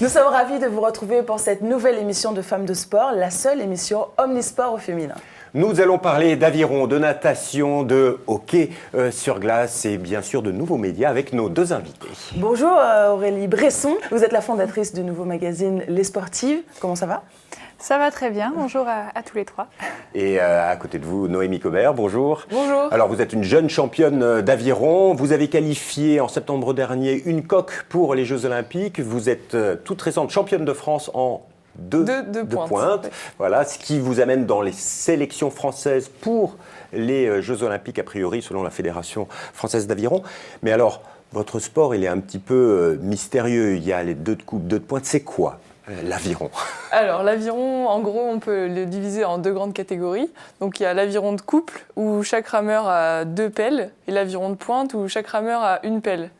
Nous sommes ravis de vous retrouver pour cette nouvelle émission de Femmes de Sport, la seule émission omnisport au féminin. Nous allons parler d'aviron, de natation, de hockey sur glace et bien sûr de nouveaux médias avec nos deux invités. Bonjour Aurélie Bresson, vous êtes la fondatrice du nouveau magazine Les Sportives. Comment ça va ? Ça va très bien, bonjour à tous les trois. Et à côté de vous, Noémie Cobert, bonjour. Bonjour. Alors vous êtes une jeune championne d'aviron, vous avez qualifié en septembre dernier une coque pour les Jeux Olympiques, vous êtes toute récente championne de France en deux pointes. Voilà, ce qui vous amène dans les sélections françaises pour les Jeux Olympiques, a priori, selon la Fédération française d'aviron. Mais alors, votre sport, il est un petit peu mystérieux, il y a les deux de coupe, deux de pointe, c'est quoi l'aviron? Alors l'aviron, en gros, on peut le diviser en deux grandes catégories. Donc il y a l'aviron de couple, où chaque rameur a 2 pelles, et l'aviron de pointe, où chaque rameur a 1 pelle.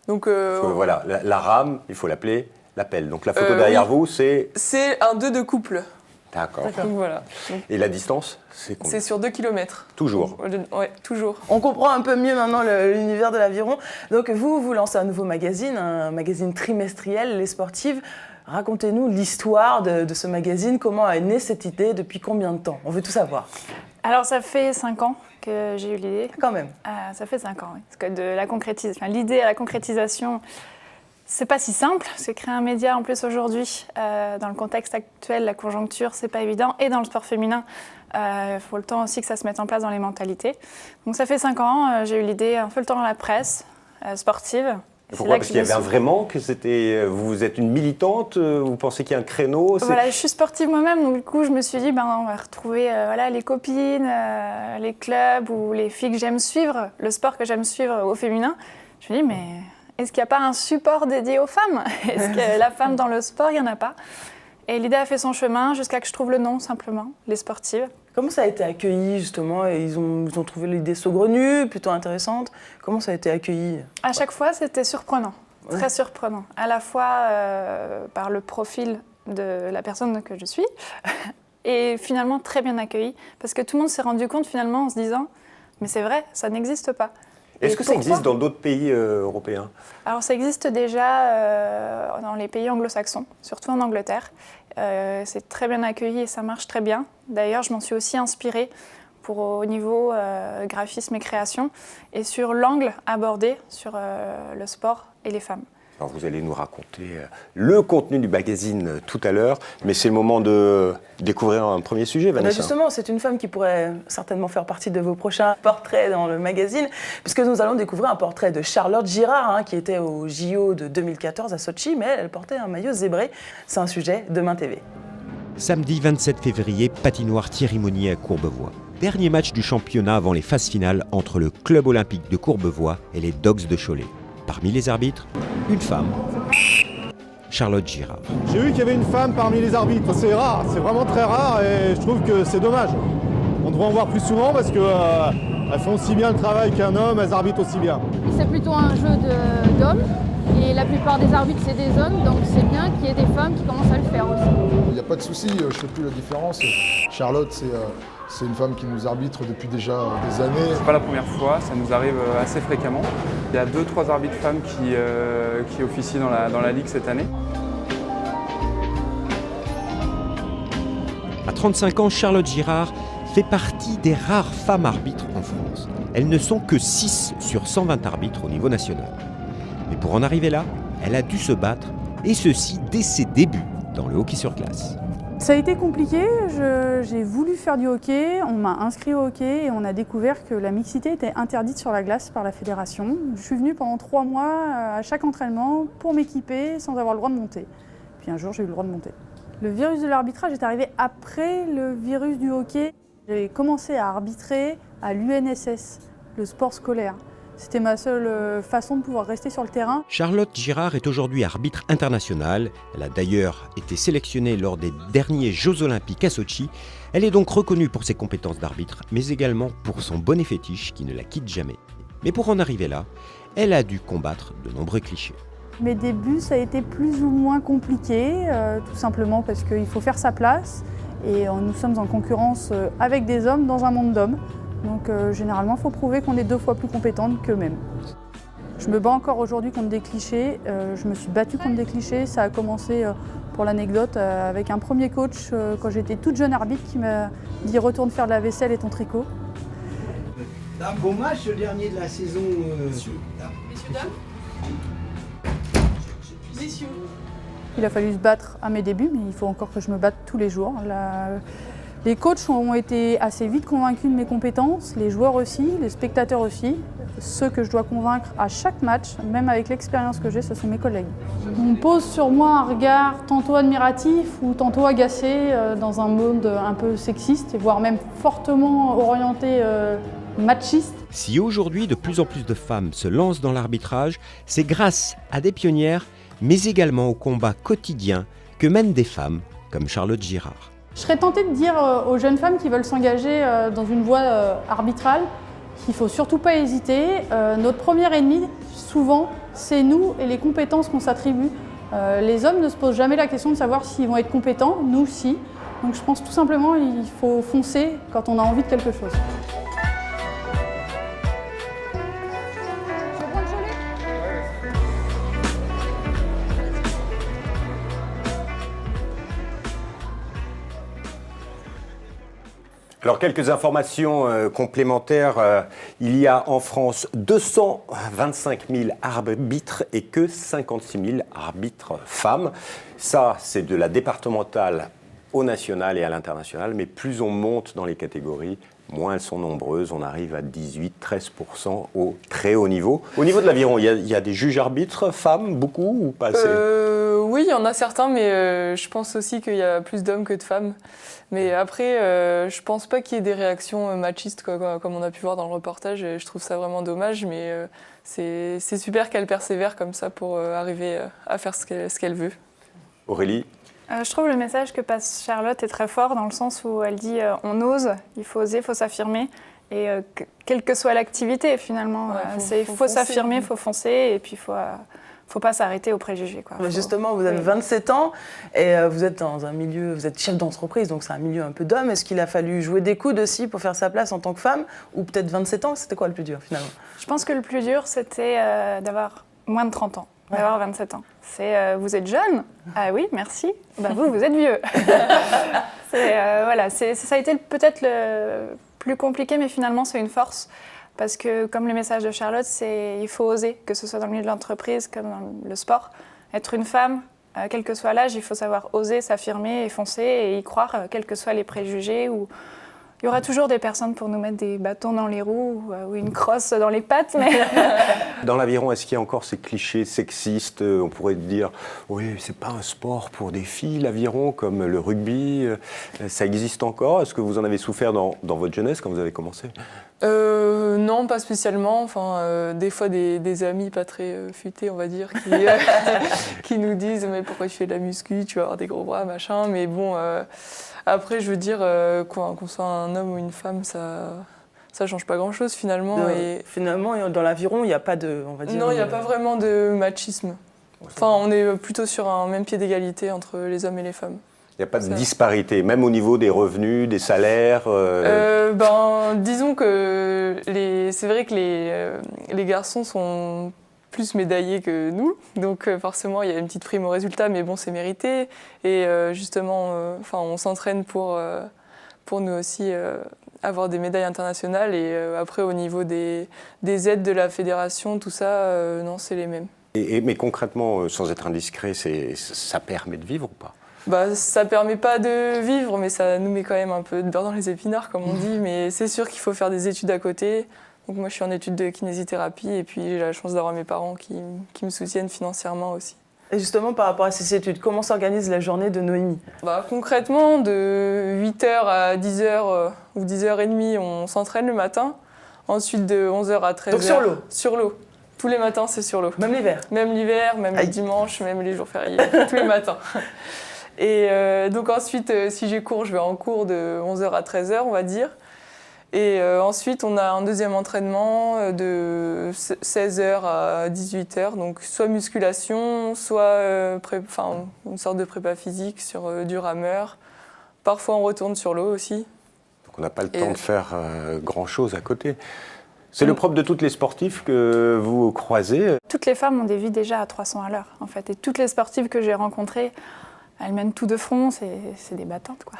Donc voilà, la rame, il faut l'appeler la pelle. Donc la photo derrière vous, c'est... C'est un 2 de couple. D'accord. Donc voilà. Et la distance, c'est combien? C'est sur 2 km. Toujours? Oui, toujours. On comprend un peu mieux maintenant l'univers de l'aviron. Donc vous lancez un nouveau magazine, un magazine trimestriel, Les Sportives. Racontez-nous l'histoire de ce magazine, comment est née cette idée, depuis combien de temps? On veut tout savoir. Alors ça fait 5 ans que j'ai eu l'idée. Quand même. Ça fait 5 ans, oui. Parce que l'idée à la concrétisation, c'est pas si simple. C'est créer un média en plus aujourd'hui. Dans le contexte actuel, la conjoncture, c'est pas évident. Et dans le sport féminin, il faut le temps aussi que ça se mette en place dans les mentalités. Donc ça fait 5 ans, j'ai eu l'idée un peu le temps dans la presse sportive. Pourquoi? Parce qu'il y avait vraiment que c'était... Vous êtes une militante, vous pensez qu'il y a un créneau? Voilà, je suis sportive moi-même, donc du coup je me suis dit, on va retrouver les copines, les clubs ou les filles que j'aime suivre, le sport que j'aime suivre au féminin. Je me dis, mais est-ce qu'il n'y a pas un support dédié aux femmes? Est-ce que la femme dans le sport, il n'y en a pas? Et l'idée a fait son chemin jusqu'à que je trouve le nom, simplement, Les Sportives. Comment ça a été accueilli, justement? Ils ont trouvé l'idée saugrenue, plutôt intéressante. Comment ça a été accueilli? À chaque fois, c'était surprenant, très surprenant. À la fois par le profil de la personne que je suis, et finalement très bien accueilli, parce que tout le monde s'est rendu compte finalement en se disant « mais c'est vrai, ça n'existe pas ». Est-ce que ça existe dans d'autres pays européens? Alors ça existe déjà dans les pays anglo-saxons, surtout en Angleterre. C'est très bien accueilli et ça marche très bien. D'ailleurs, je m'en suis aussi inspirée au niveau graphisme et création et sur l'angle abordé sur le sport et les femmes. Alors vous allez nous raconter le contenu du magazine tout à l'heure, mais c'est le moment de découvrir un premier sujet, Vanessa. Justement, c'est une femme qui pourrait certainement faire partie de vos prochains portraits dans le magazine, puisque nous allons découvrir un portrait de Charlotte Girard, qui était au JO de 2014 à Sochi, mais elle portait un maillot zébré. C'est un sujet de Main TV. Samedi 27 février, patinoire Thierry Monnier à Courbevoie. Dernier match du championnat avant les phases finales entre le club olympique de Courbevoie et les Dogs de Cholet. Parmi les arbitres, une femme, Charlotte Girard. J'ai vu qu'il y avait une femme parmi les arbitres, c'est rare, c'est vraiment très rare et je trouve que c'est dommage. On devrait en voir plus souvent parce qu'elles font aussi bien le travail qu'un homme, elles arbitrent aussi bien. C'est plutôt un jeu d'hommes et la plupart des arbitres c'est des hommes, donc c'est bien qu'il y ait des femmes qui commencent à le faire aussi. Il n'y a pas de souci, je ne fais plus la différence. Charlotte, c'est une femme qui nous arbitre depuis déjà des années. C'est pas la première fois, ça nous arrive assez fréquemment. Il y a 2-3 arbitres femmes qui officient dans la Ligue cette année. À 35 ans, Charlotte Girard fait partie des rares femmes arbitres en France. Elles ne sont que 6 sur 120 arbitres au niveau national. Mais pour en arriver là, elle a dû se battre, et ceci dès ses débuts dans le hockey sur glace. Ça a été compliqué, j'ai voulu faire du hockey, on m'a inscrit au hockey et on a découvert que la mixité était interdite sur la glace par la fédération. Je suis venue pendant 3 mois à chaque entraînement pour m'équiper sans avoir le droit de monter. Puis un jour j'ai eu le droit de monter. Le virus de l'arbitrage est arrivé après le virus du hockey. J'ai commencé à arbitrer à l'UNSS, le sport scolaire. C'était ma seule façon de pouvoir rester sur le terrain. Charlotte Girard est aujourd'hui arbitre internationale. Elle a d'ailleurs été sélectionnée lors des derniers Jeux Olympiques à Sochi. Elle est donc reconnue pour ses compétences d'arbitre, mais également pour son bonnet fétiche qui ne la quitte jamais. Mais pour en arriver là, elle a dû combattre de nombreux clichés. Mes débuts, ça a été plus ou moins compliqué, tout simplement parce qu'il faut faire sa place. Et nous sommes en concurrence avec des hommes dans un monde d'hommes. Donc généralement, il faut prouver qu'on est 2 fois plus compétente qu'eux-mêmes. Je Je me bats encore aujourd'hui contre des clichés. Je me suis battue contre des clichés. Ça a commencé, pour l'anecdote, avec un premier coach quand j'étais toute jeune arbitre qui m'a dit « Retourne faire de la vaisselle et ton tricot ». Un bon match, le dernier de la saison. Messieurs, dames. Messieurs. Il a fallu se battre à mes débuts, mais il faut encore que je me batte tous les jours. Les coachs ont été assez vite convaincus de mes compétences, les joueurs aussi, les spectateurs aussi. Ceux que je dois convaincre à chaque match, même avec l'expérience que j'ai, ce sont mes collègues. On pose sur moi un regard tantôt admiratif ou tantôt agacé dans un monde un peu sexiste, voire même fortement orienté machiste. Si aujourd'hui de plus en plus de femmes se lancent dans l'arbitrage, c'est grâce à des pionnières, mais également au combat quotidien que mènent des femmes comme Charlotte Girard. Je serais tentée de dire aux jeunes femmes qui veulent s'engager dans une voie arbitrale qu'il ne faut surtout pas hésiter. Notre premier ennemi, souvent, c'est nous et les compétences qu'on s'attribue. Les hommes ne se posent jamais la question de savoir s'ils vont être compétents, nous si. Donc je pense tout simplement qu'il faut foncer quand on a envie de quelque chose. Alors, quelques informations complémentaires. Il y a en France 225 000 arbitres et que 56 000 arbitres femmes. Ça, c'est de la départementale au national et à l'international. Mais plus on monte dans les catégories, moins elles sont nombreuses. On arrive à 18-13% au très haut niveau. Au niveau de l'aviron, il y a des juges arbitres femmes, beaucoup ou pas assez? Oui, il y en a certains, mais je pense aussi qu'il y a plus d'hommes que de femmes. Mais après, je pense pas qu'il y ait des réactions machistes comme on a pu voir dans le reportage. Et je trouve ça vraiment dommage, mais c'est super qu'elle persévère comme ça pour arriver à faire ce qu'elle veut. Aurélie? Je trouve le message que passe Charlotte est très fort dans le sens où elle dit on ose, il faut oser, il faut s'affirmer. Et quelle que soit l'activité finalement, il faut s'affirmer, il faut foncer et puis il faut pas s'arrêter aux préjugés. Justement, vous avez 27 ans et vous êtes dans un milieu, vous êtes chef d'entreprise, donc c'est un milieu un peu d'hommes. Est-ce qu'il a fallu jouer des coudes aussi pour faire sa place en tant que femme? Ou peut-être 27 ans, c'était quoi le plus dur finalement? Je pense que le plus dur, c'était d'avoir moins de 30 ans. D'avoir 27 ans. Vous êtes jeune? Ah oui, merci. Vous êtes vieux. Ça a été peut-être le plus compliqué, mais finalement, c'est une force. Parce que, comme le message de Charlotte, il faut oser, que ce soit dans le milieu de l'entreprise, comme dans le sport. Être une femme, quel que soit l'âge, il faut savoir oser, s'affirmer et foncer et y croire, quels que soient les préjugés. Il y aura toujours des personnes pour nous mettre des bâtons dans les roues ou une crosse dans les pattes. Mais... Dans l'aviron, est-ce qu'il y a encore ces clichés sexistes? On pourrait dire, oui, c'est pas un sport pour des filles, l'aviron, comme le rugby. Ça existe encore? Est-ce que vous en avez souffert dans votre jeunesse quand vous avez commencé? Non, pas spécialement. Enfin, des fois, des amis pas très futés, on va dire, qui nous disent « Mais pourquoi tu fais de la muscu? Tu vas avoir des gros bras, machin. » Mais bon... Après, je veux dire, qu'on soit un homme ou une femme, ça change pas grand-chose finalement. Finalement, dans l'aviron, il n'y a pas de, on va dire... Non, il n'y a pas vraiment de machisme. Enfin, on est plutôt sur un même pied d'égalité entre les hommes et les femmes. Il n'y a pas de disparité, même au niveau des revenus, des salaires Disons que c'est vrai que les garçons sont plus médaillés que nous, donc forcément il y a une petite prime au résultat, mais bon, c'est mérité. Et justement, on s'entraîne pour nous aussi avoir des médailles internationales. Et après, au niveau des aides de la fédération, tout ça, non, c'est les mêmes. Mais concrètement, sans être indiscret, ça permet de vivre ou pas? Ça permet pas de vivre, mais ça nous met quand même un peu de beurre dans les épinards, comme on dit. Mais c'est sûr qu'il faut faire des études à côté. Donc moi, je suis en études de kinésithérapie et puis j'ai la chance d'avoir mes parents qui me soutiennent financièrement aussi. Et justement, par rapport à ces études, comment s'organise la journée de Noémie? Concrètement, de 8h à 10h ou 10h30, on s'entraîne le matin. Ensuite, de 11h à 13h. Donc sur l'eau? Sur l'eau. Tous les matins, c'est sur l'eau. Même l'hiver? Même l'hiver, même le dimanche, même les jours fériés. Tous les matins. Et donc ensuite, si j'ai cours, je vais en cours de 11h à 13h, on va dire. Et ensuite, on a un deuxième entraînement de 16h à 18h, donc soit musculation, soit une sorte de prépa physique sur du rameur. Parfois, on retourne sur l'eau aussi. Donc on n'a pas le temps de faire grand-chose à côté. C'est le propre de toutes les sportives que vous croisez. Toutes les femmes ont des vies déjà à 300 à l'heure, en fait. Et toutes les sportives que j'ai rencontrées, elles mènent tout de front, c'est des battantes, quoi.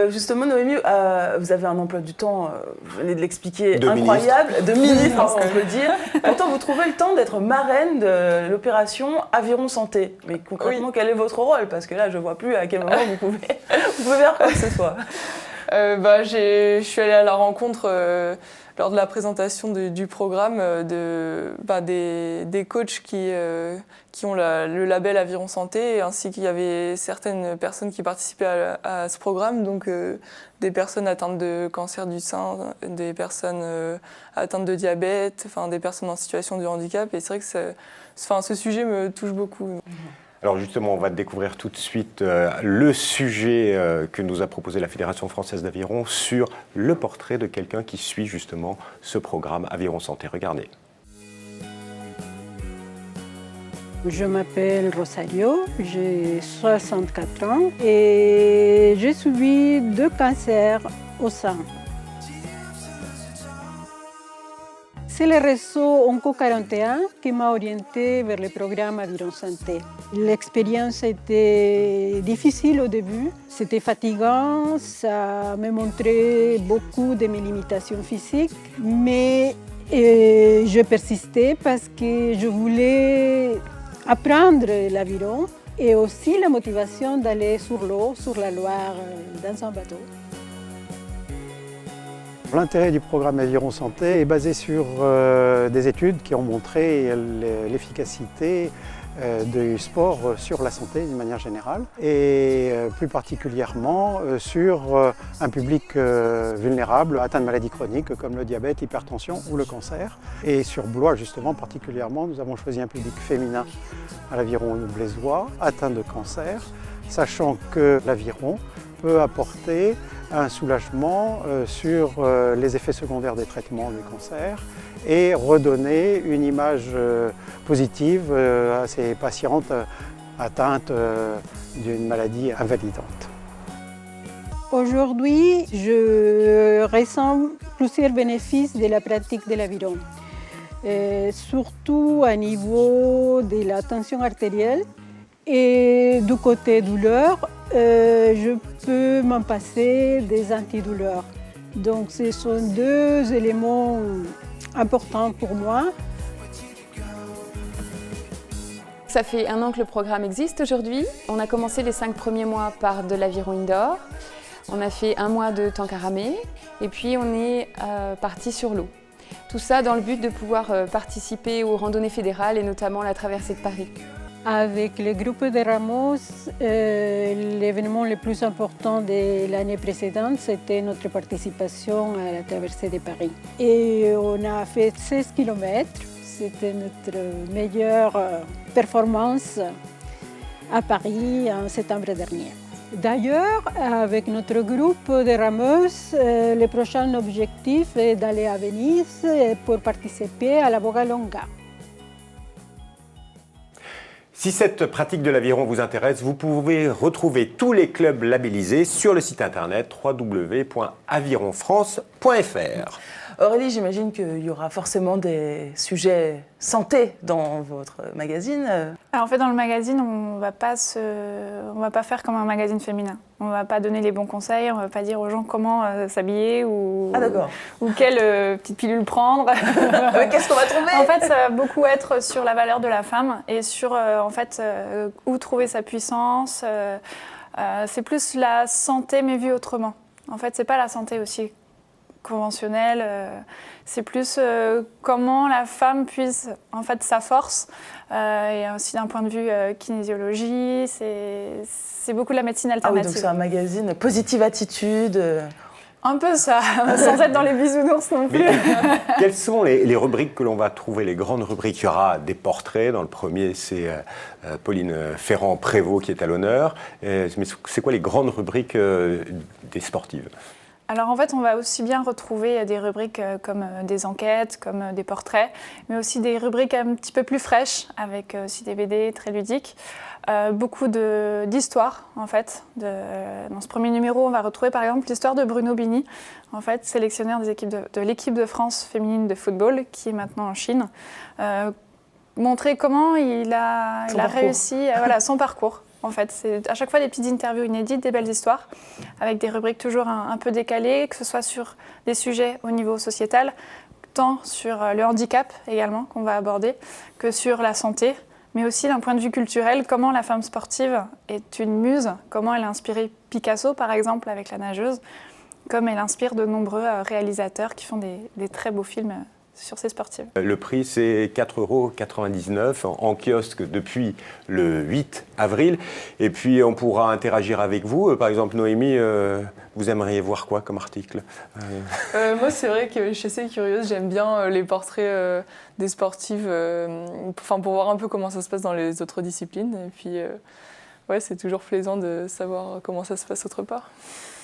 Justement, Noémie, vous avez un emploi du temps, vous venez de l'expliquer, incroyable, de ministre, on peut le dire. Pourtant, vous trouvez le temps d'être marraine de l'opération Aviron Santé. Mais concrètement, quel est votre rôle? Parce que là, je ne vois plus à quel moment vous pouvez faire quoi que ce soit. Je suis allée à la rencontre lors de la présentation du programme des coachs qui ont le label Aviron Santé, ainsi qu'il y avait certaines personnes qui participaient à ce programme, donc des personnes atteintes de cancer du sein, des personnes atteintes de diabète, des personnes en situation de handicap. Et c'est vrai que ce sujet me touche beaucoup. Alors justement, on va découvrir tout de suite le sujet que nous a proposé la Fédération française d'aviron sur le portrait de quelqu'un qui suit justement ce programme Aviron Santé. Regardez. Je m'appelle Rosario, j'ai 64 ans et j'ai subi 2 cancers au sein. C'est le réseau Onco 41 qui m'a orientée vers le programme Aviron Santé. L'expérience était difficile au début, c'était fatigant, ça me montrait beaucoup de mes limitations physiques, mais je persistais parce que je voulais apprendre l'aviron et aussi la motivation d'aller sur l'eau, sur la Loire, dans un bateau. L'intérêt du programme Aviron Santé est basé sur des études qui ont montré l'efficacité du sport sur la santé d'une manière générale et plus particulièrement sur un public vulnérable atteint de maladies chroniques comme le diabète, l'hypertension ou le cancer. Et sur Blois justement particulièrement, nous avons choisi un public féminin à l'aviron blésois atteint de cancer, sachant que l'aviron peut apporter un soulagement sur les effets secondaires des traitements du cancer et redonner une image positive à ces patientes atteintes d'une maladie invalidante. Aujourd'hui, je ressens plusieurs bénéfices de la pratique de l'aviron, surtout à niveau de la tension artérielle. Et du côté douleur, je peux m'en passer des antidouleurs. Donc ce sont 2 éléments importants pour moi. Ça fait 1 an que le programme existe aujourd'hui. On a commencé les 5 premiers mois par de l'aviron indoor. On a fait 1 mois de tank à ramer et puis on est parti sur l'eau. Tout ça dans le but de pouvoir participer aux randonnées fédérales et notamment la traversée de Paris. Avec le groupe de Ramos, l'événement le plus important de l'année précédente, c'était notre participation à la traversée de Paris. Et on a fait 16 km, c'était notre meilleure performance à Paris en septembre dernier. D'ailleurs, avec notre groupe de Ramos, le prochain objectif est d'aller à Venise pour participer à la Boga Longa. Si cette pratique de l'aviron vous intéresse, vous pouvez retrouver tous les clubs labellisés sur le site internet www.avironfrance.fr. Aurélie, j'imagine qu'il y aura forcément des sujets santé dans votre magazine. Alors en fait, dans le magazine, on va pas faire comme un magazine féminin. On va pas donner les bons conseils, on va pas dire aux gens comment s'habiller ou quelle petite pilule prendre. Qu'est-ce qu'on va trouver? En fait, ça va beaucoup être sur la valeur de la femme et sur où trouver sa puissance. C'est plus la santé mais vue autrement. En fait, c'est pas la santé aussi conventionnelle, c'est plus comment la femme puise en fait sa force et aussi d'un point de vue kinésiologie, c'est beaucoup de la médecine alternative. Ah oui, donc c'est un magazine positive attitude. Un peu ça, sans être dans les bisounours non plus. Quelles sont les rubriques que l'on va trouver, les grandes rubriques? Il y aura des portraits, dans le premier c'est Pauline Ferrand-Prévot qui est à l'honneur. Mais c'est quoi les grandes rubriques des sportives? Alors en fait, on va aussi bien retrouver des rubriques comme des enquêtes, comme des portraits, mais aussi des rubriques un petit peu plus fraîches, avec aussi des BD très ludiques. Beaucoup d'histoires, en fait. Dans ce premier numéro, on va retrouver par exemple l'histoire de Bruno Bini, en fait, sélectionneur de l'équipe de France féminine de football, qui est maintenant en Chine. Montrer comment il a réussi son parcours. En fait, c'est à chaque fois des petites interviews inédites, des belles histoires, avec des rubriques toujours un peu décalées, que ce soit sur des sujets au niveau sociétal, tant sur le handicap également qu'on va aborder, que sur la santé, mais aussi d'un point de vue culturel, comment la femme sportive est une muse, comment elle a inspiré Picasso par exemple avec La nageuse, comme elle inspire de nombreux réalisateurs qui font des très beaux films sur ces sportives. Le prix, c'est 4,99 € en kiosque depuis le 8 avril. Et puis, on pourra interagir avec vous. Par exemple, Noémie, vous aimeriez voir quoi comme article? Moi, c'est vrai que je suis assez curieuse. J'aime bien les portraits des sportives, pour voir un peu comment ça se passe dans les autres disciplines. Et puis, c'est toujours plaisant de savoir comment ça se passe autre part.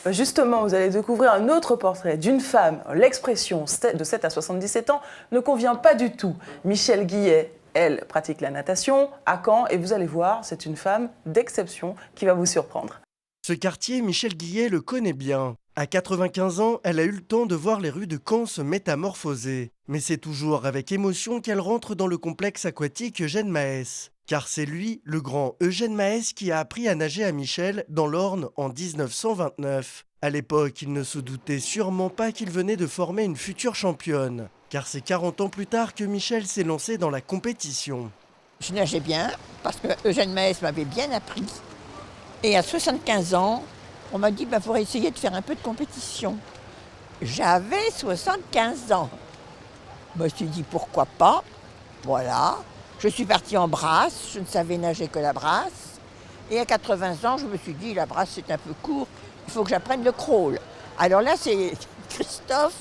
Justement, vous allez découvrir un autre portrait d'une femme. L'expression de 7 à 77 ans ne convient pas du tout. Michèle Guillet, elle, pratique la natation à Caen et vous allez voir, c'est une femme d'exception qui va vous surprendre. Ce quartier, Michèle Guillet le connaît bien. À 95 ans, elle a eu le temps de voir les rues de Caen se métamorphoser. Mais c'est toujours avec émotion qu'elle rentre dans le complexe aquatique Eugène Mahès. Car c'est lui, le grand Eugène Mahès, qui a appris à nager à Michèle dans l'Orne en 1929. À l'époque, il ne se doutait sûrement pas qu'il venait de former une future championne. Car c'est 40 ans plus tard que Michèle s'est lancée dans la compétition. Je nageais bien parce que Eugène Mahès m'avait bien appris. Et à 75 ans, on m'a dit qu'il faudrait essayer de faire un peu de compétition. J'avais 75 ans. Je me suis dit pourquoi pas. Voilà. Je suis partie en brasse, je ne savais nager que la brasse. Et à 80 ans, je me suis dit, la brasse c'est un peu court, il faut que j'apprenne le crawl. Alors là, c'est Christophe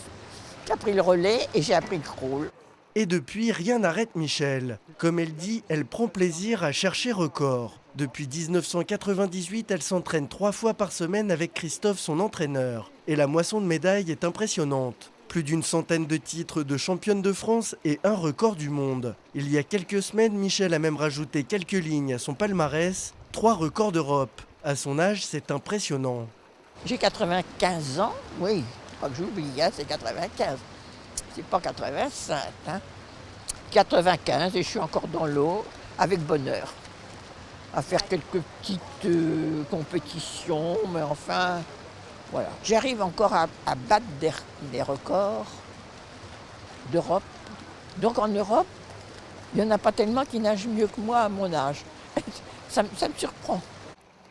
qui a pris le relais et j'ai appris le crawl. Et depuis, rien n'arrête Michèle. Comme elle dit, elle prend plaisir à chercher record. Depuis 1998, elle s'entraîne 3 fois par semaine avec Christophe, son entraîneur. Et la moisson de médailles est impressionnante. Plus d'une centaine de titres de championne de France et un record du monde. Il y a quelques semaines, Michèle a même rajouté quelques lignes à son palmarès, 3 records d'Europe. À son âge, c'est impressionnant. J'ai 95 ans, oui, pas que j'oublie, c'est 95. C'est pas 85, hein. 95 et je suis encore dans l'eau, avec bonheur. À faire quelques petites compétitions, mais enfin... Voilà. J'arrive encore à battre des records d'Europe. Donc en Europe, il n'y en a pas tellement qui nagent mieux que moi à mon âge. Ça me surprend.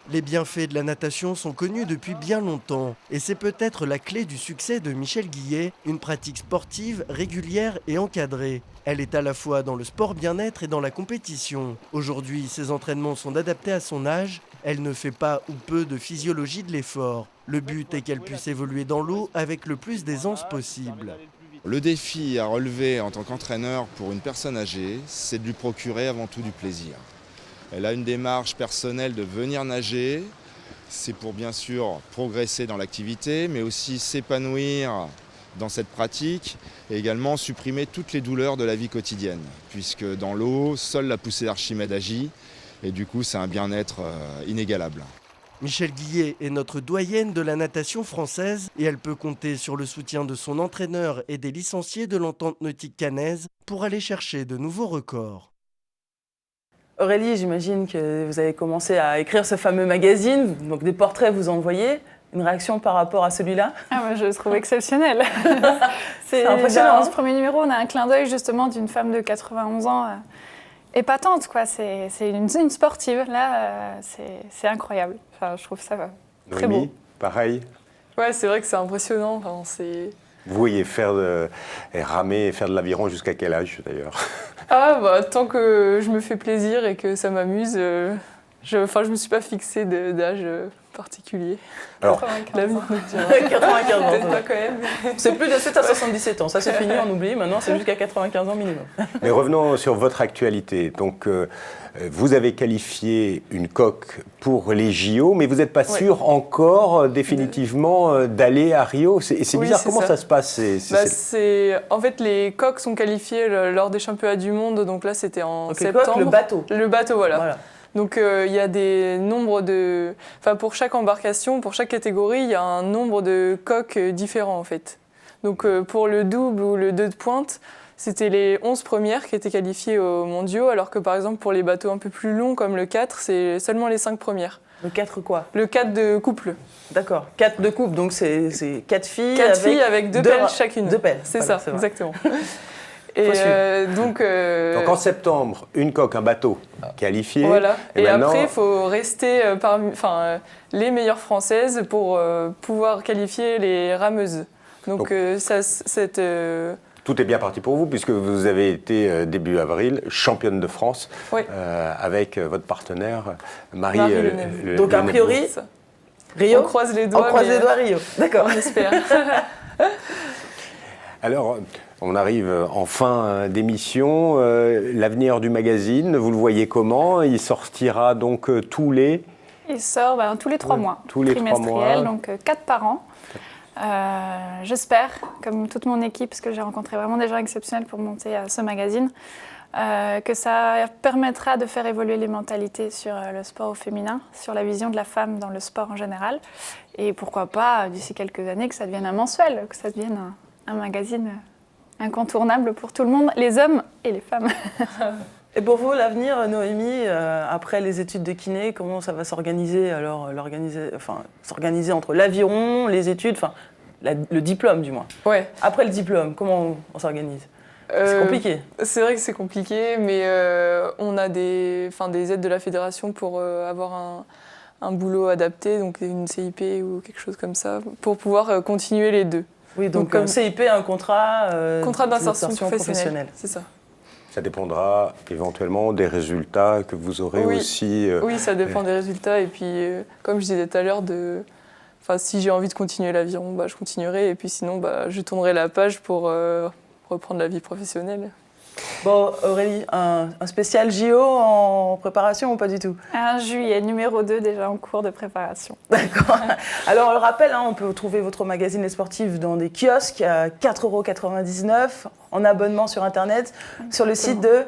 Les bienfaits de la natation sont connus depuis bien longtemps. Et c'est peut-être la clé du succès de Michèle Guillet, une pratique sportive régulière et encadrée. Elle est à la fois dans le sport bien-être et dans la compétition. Aujourd'hui, ses entraînements sont adaptés à son âge. Elle ne fait pas ou peu de physiologie de l'effort. Le but est qu'elle puisse évoluer dans l'eau avec le plus d'aisance possible. Le défi à relever en tant qu'entraîneur pour une personne âgée, c'est de lui procurer avant tout du plaisir. Elle a une démarche personnelle de venir nager. C'est pour bien sûr progresser dans l'activité, mais aussi s'épanouir dans cette pratique et également supprimer toutes les douleurs de la vie quotidienne. Puisque dans l'eau, seule la poussée d'Archimède agit et du coup c'est un bien-être inégalable. Michèle Guillet est notre doyenne de la natation française et elle peut compter sur le soutien de son entraîneur et des licenciés de l'entente nautique cannaise pour aller chercher de nouveaux records. Aurélie, j'imagine que vous avez commencé à écrire ce fameux magazine, donc des portraits vous envoyez. Une réaction par rapport à celui-là? Moi, je le trouve exceptionnel. C'est impressionnant. Dans ce premier numéro, on a un clin d'œil justement d'une femme de 91 ans épatante, quoi. C'est une sportive. Là, c'est incroyable. Enfin, je trouve ça très beau. Pareil. Ouais, c'est vrai que c'est impressionnant. Enfin, vous voyez ramer et faire de l'aviron jusqu'à quel âge d'ailleurs? Tant que je me fais plaisir et que ça m'amuse, Je me suis pas fixée d'âge particulier. Alors, 95 ans. 95 ans. Peut-être pas quand même. C'est plus de 7 à 77 ans. Ça, c'est fini, on oublie. Maintenant, c'est jusqu'à 95 ans minimum. Mais revenons sur votre actualité. Donc, vous avez qualifié une coque pour les JO, mais vous n'êtes pas sûr encore définitivement d'aller à Rio. C'est bizarre. Comment ça se passe? En fait, les coques sont qualifiées lors des championnats du monde. Donc là, c'était en septembre. Coque, le bateau. Le bateau, voilà. Donc il y a des nombres de... Enfin, pour chaque embarcation, pour chaque catégorie, il y a un nombre de coques différents en fait. Donc pour le double ou le 2 de pointe, c'était les 11 premières qui étaient qualifiées aux mondiaux, alors que par exemple pour les bateaux un peu plus longs comme le 4, c'est seulement les 5 premières. Le 4 quoi? Le 4 de couple. D'accord. 4 de couple, donc c'est 4 filles. 4 filles avec 2 pelles chacune. 2 pelles. C'est voilà, ça, exactement. Et donc en septembre, une coque, un bateau qualifié. Voilà. Et maintenant... après, il faut rester parmi les meilleures Françaises pour pouvoir qualifier les rameuses. Donc tout est bien parti pour vous, puisque vous avez été début avril championne de France avec votre partenaire Marie Le Donc a priori, Rio. On croise les doigts. On croise les doigts Rio. D'accord. On espère. Alors, on arrive en fin d'émission. L'avenir du magazine, vous le voyez comment? Il sortira donc tous les... Il sort tous les 3 mois. Tous les 3 mois. Donc 4 par an. J'espère, comme toute mon équipe, parce que j'ai rencontré vraiment des gens exceptionnels pour monter ce magazine, que ça permettra de faire évoluer les mentalités sur le sport au féminin, sur la vision de la femme dans le sport en général. Et pourquoi pas, d'ici quelques années, que ça devienne un mensuel, que ça devienne un magazine incontournable pour tout le monde, les hommes et les femmes. Et pour vous, l'avenir, Noémie, après les études de kiné, comment ça va s'organiser? Alors, s'organiser entre l'aviron, les études, le diplôme du moins. Ouais. Après le diplôme, comment on s'organise? C'est compliqué. C'est vrai que c'est compliqué, mais on a des aides de la fédération pour avoir un boulot adapté, donc une CIP ou quelque chose comme ça, pour pouvoir continuer les deux. Oui, donc un CIP, un contrat d'insertion professionnelle. C'est ça. Ça dépendra éventuellement des résultats que vous aurez aussi. Oui, ça dépend des résultats. Et puis, comme je disais tout à l'heure, si j'ai envie de continuer l'aviron, je continuerai. Et puis sinon, je tournerai la page pour reprendre la vie professionnelle. Bon, Aurélie, un spécial JO en préparation ou pas du tout? Un juillet, numéro 2 déjà en cours de préparation. D'accord. Alors, on le rappelle, on peut trouver votre magazine Les Sportifs dans des kiosques à 4,99 € en abonnement sur Internet, sur le site de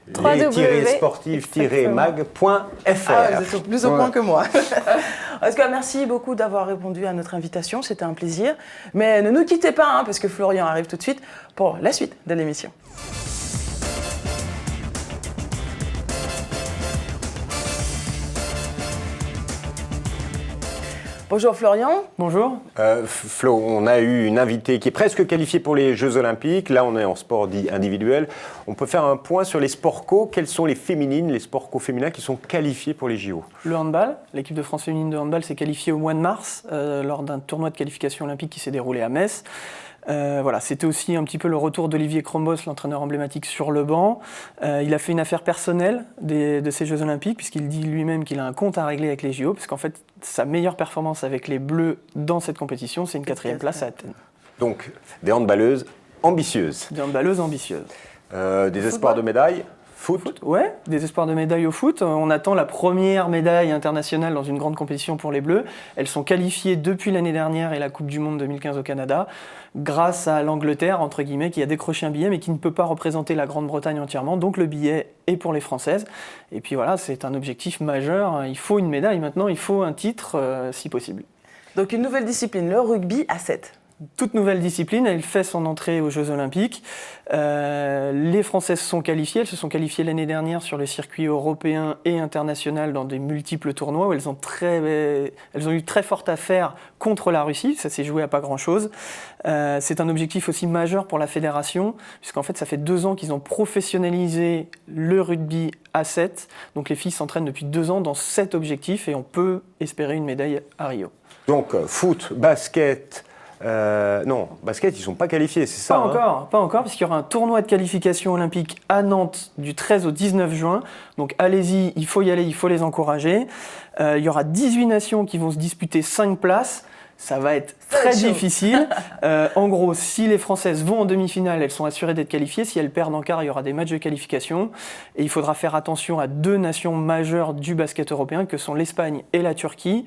les-sportifs-mag.fr. Vous êtes plus au point que moi. En tout cas, merci beaucoup d'avoir répondu à notre invitation, c'était un plaisir. Mais ne nous quittez pas, parce que Florian arrive tout de suite pour la suite de l'émission. Bonjour Florian. Bonjour. Flo, on a eu une invitée qui est presque qualifiée pour les Jeux Olympiques. Là, on est en sport dit individuel. On peut faire un point sur les sports co. Quelles sont les féminines, les sports co féminins qui sont qualifiés pour les JO? Le handball. L'équipe de France féminine de handball s'est qualifiée au mois de mars lors d'un tournoi de qualification olympique qui s'est déroulé à Metz. C'était aussi un petit peu le retour d'Olivier Krombos, l'entraîneur emblématique, sur le banc. Il a fait une affaire personnelle de ces Jeux Olympiques, puisqu'il dit lui-même qu'il a un compte à régler avec les JO, parce qu'en fait, sa meilleure performance avec les Bleus dans cette compétition, c'est une 4e place à Athènes. Donc, des handballeuses ambitieuses. Des handballeuses ambitieuses. Des espoirs de médailles? Foot? Ouais, des espoirs de médailles au foot. On attend la première médaille internationale dans une grande compétition pour les Bleus. Elles sont qualifiées depuis l'année dernière et la Coupe du Monde 2015 au Canada, grâce à l'Angleterre, entre guillemets, qui a décroché un billet, mais qui ne peut pas représenter la Grande-Bretagne entièrement. Donc le billet est pour les Françaises. Et puis voilà, c'est un objectif majeur. Il faut une médaille maintenant, il faut un titre, si possible. Donc une nouvelle discipline, le rugby à 7. Toute nouvelle discipline, elle fait son entrée aux Jeux Olympiques. Les Françaises sont qualifiées, elles se sont qualifiées l'année dernière sur le circuit européen et international dans des multiples tournois où elles ont eu très forte affaire contre la Russie, ça s'est joué à pas grand-chose. C'est un objectif aussi majeur pour la fédération, puisqu'en fait ça fait 2 ans qu'ils ont professionnalisé le rugby à 7, donc les filles s'entraînent depuis 2 ans dans cet objectif et on peut espérer une médaille à Rio. Donc foot, basket, Non, basket, ils ne sont pas qualifiés, c'est ça? Pas encore, parce qu'il y aura un tournoi de qualification olympique à Nantes du 13 au 19 juin. Donc allez-y, il faut y aller, il faut les encourager. Il y aura 18 nations qui vont se disputer 5 places. Ça va être très difficile. En gros, si les Françaises vont en demi-finale, elles sont assurées d'être qualifiées. Si elles perdent en quart, il y aura des matchs de qualification. Et il faudra faire attention à 2 nations majeures du basket européen, que sont l'Espagne et la Turquie.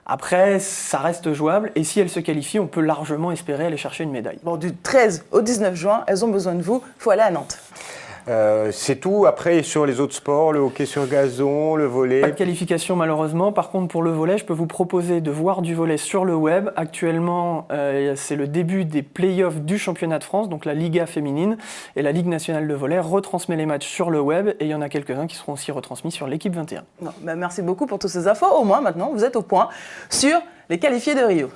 Après, ça reste jouable. Et si elles se qualifient, on peut largement espérer aller chercher une médaille. Bon, du 13 au 19 juin, elles ont besoin de vous. Il faut aller à Nantes. C'est tout. Après, sur les autres sports, le hockey sur gazon, le volley. Pas de qualification malheureusement. Par contre, pour le volley, je peux vous proposer de voir du volley sur le web. Actuellement, c'est le début des play-offs du championnat de France, donc la Liga féminine. Et la Ligue nationale de volley retransmet les matchs sur le web. Et il y en a quelques-uns qui seront aussi retransmis sur l'équipe 21. Non, merci beaucoup pour toutes ces infos. Au moins, maintenant, vous êtes au point sur les qualifiés de Rio.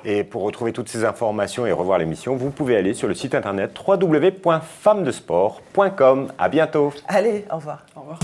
Et pour retrouver toutes ces informations et revoir l'émission, vous pouvez aller sur le site internet www.femmedesport.com. À bientôt. Allez, au revoir. Au revoir.